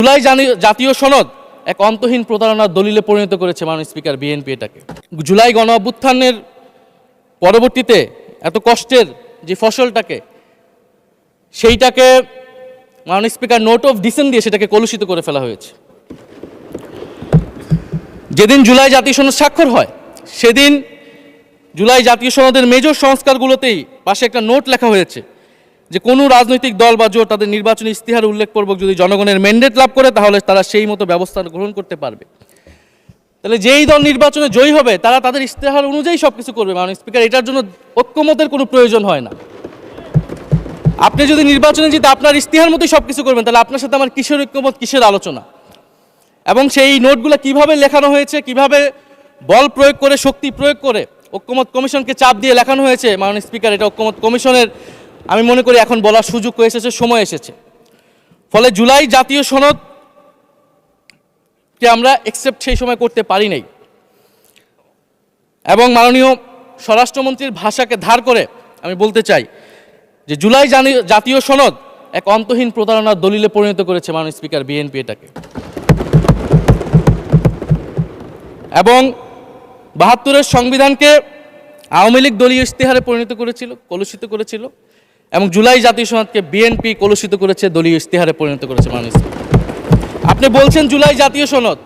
জুলাই জাতীয় সনদ এক অন্তহীন প্রতারণার দলিলে পরিণত করেছে মাননীয় স্পিকার বিএনপি এটাকে। জুলাই গণ অভ্যুত্থানের পরবর্তীতে এত কষ্টের যে ফসলটাকে সেইটাকে মাননীয় স্পিকার নোট অফ ডিসেন্ট দিয়ে সেটাকে কলুষিত করে ফেলা হয়েছে। যেদিন জুলাই জাতীয় সনদ স্বাক্ষর হয় সেদিন জুলাই জাতীয় সনদের মেজর সংস্কারগুলোতেই পাশে একটা নোট লেখা হয়েছে যে কোনো রাজনৈতিক দল বা জোট তাদের নির্বাচনী ইস্তিহার উল্লেখপূর্বক যদি জনগণের ম্যান্ডেট লাভ করে তাহলে তারা সেই মতো ব্যবস্থা গ্রহণ করতে পারবে। তাহলে যেই দল নির্বাচনে জয়ী হবে তারা তাদের ইস্তিহার অনুযায়ী সব কিছু করবে। মাননীয় স্পিকার, এটার জন্য ঐক্যমতের কোনো প্রয়োজন হয় না। আপনি যদি নির্বাচনে জিতে আপনার ইস্তিহার মতোই সব কিছু করবেন তাহলে আপনার সাথে আমার কিসের ঐক্যমত, কিসের আলোচনা? এবং সেই নোটগুলো কিভাবে লেখানো হয়েছে, কিভাবে বল প্রয়োগ করে, শক্তি প্রয়োগ করে ঐক্যমত কমিশনকে চাপ দিয়ে লেখানো হয়েছে, মাননীয় স্পিকার, এটা ঐক্যমত কমিশনের আমি মনে করি এখন বলার সুযোগ হয়ে এসেছে, সময় এসেছে। ফলে জুলাই জাতীয় সনদকে আমরা অ্যাকসেপ্ট সেই সময় করতে পারি নাই। এবং মাননীয় স্বরাষ্ট্রমন্ত্রীর ভাষাকে ধার করে আমি বলতে চাই যে জুলাই জাতীয় সনদ এক অন্তহীন প্রতারণার দলিলে পরিণত করেছে মাননীয় স্পিকার বিএনপি এটাকে। এবং ৭২-এর সংবিধানকে আওয়ামী লীগ দলীয় ইস্তেহারে পরিণত করেছিল, কলুষিত করেছিল। এবং জুলাই জাতীয় সনদকে বিএনপি কলুষিত করেছে, দলীয় ইস্তেহারে পরিণত করেছে। মাননীয় স্পিকার, আপনি বলছেন জুলাই জাতীয় সনদ,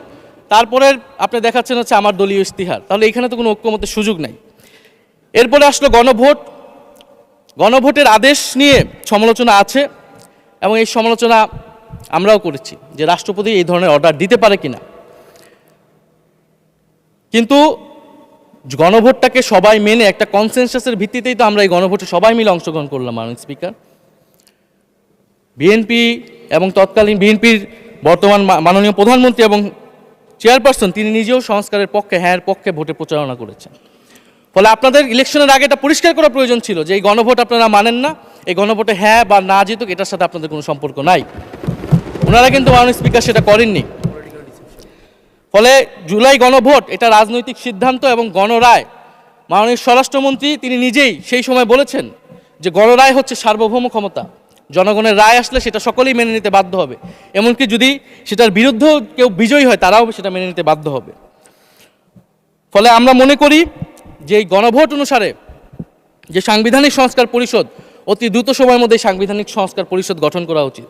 তারপরে আপনি দেখাচ্ছেন হচ্ছে আমার দলীয় ইস্তিহার, তাহলে এখানে তো কোনো ঐক্যমতের সুযোগ নাই। এরপরে আসলো গণভোট। গণভোটের আদেশ নিয়ে সমালোচনা আছে এবং এই সমালোচনা আমরাও করেছি যে রাষ্ট্রপতি এই ধরনের অর্ডার দিতে পারে কিনা। কিন্তু গণভোটটাকে সবাই মেনে একটা কনসেনসাসের ভিত্তিতেই তো আমরা এই গণভোটে সবাই মিলে অংশগ্রহণ করলাম। মাননীয় স্পিকার, বিএনপি এবং তৎকালীন বিএনপির বর্তমান মাননীয় প্রধানমন্ত্রী এবং চেয়ারপারসন তিনি নিজেও সংস্কারের পক্ষে, হ্যাঁ পক্ষে ভোটে প্রচারণা করেছেন। ফলে আপনাদের ইলেকশনের আগে এটা পরিষ্কার করা প্রয়োজন ছিল যে এই গণভোট আপনারা মানেন না, এই গণভোটে হ্যাঁ বা না জিতুক এটার সাথে আপনাদের কোনো সম্পর্ক নাই। ওনারা কিন্তু মাননীয় স্পিকার সেটা করেননি। ফলে জুলাই গণভোট এটা রাজনৈতিক সিদ্ধান্ত এবং গণরায়। মাননীয় স্বরাষ্ট্রমন্ত্রী তিনি নিজেই সেই সময় বলেছেন যে গণরায় হচ্ছে সার্বভৌম ক্ষমতা, জনগণের রায় আসলে সেটা সকলেই মেনে নিতে বাধ্য হবে, এমনকি যদি সেটার বিরুদ্ধেও কেউ বিজয়ী হয় তারাও সেটা মেনে নিতে বাধ্য হবে। ফলে আমরা মনে করি যে এই গণভোট অনুসারে যে সাংবিধানিক সংস্কার পরিষদ অতি দ্রুত সময়ের মধ্যে সাংবিধানিক সংস্কার পরিষদ গঠন করা উচিত।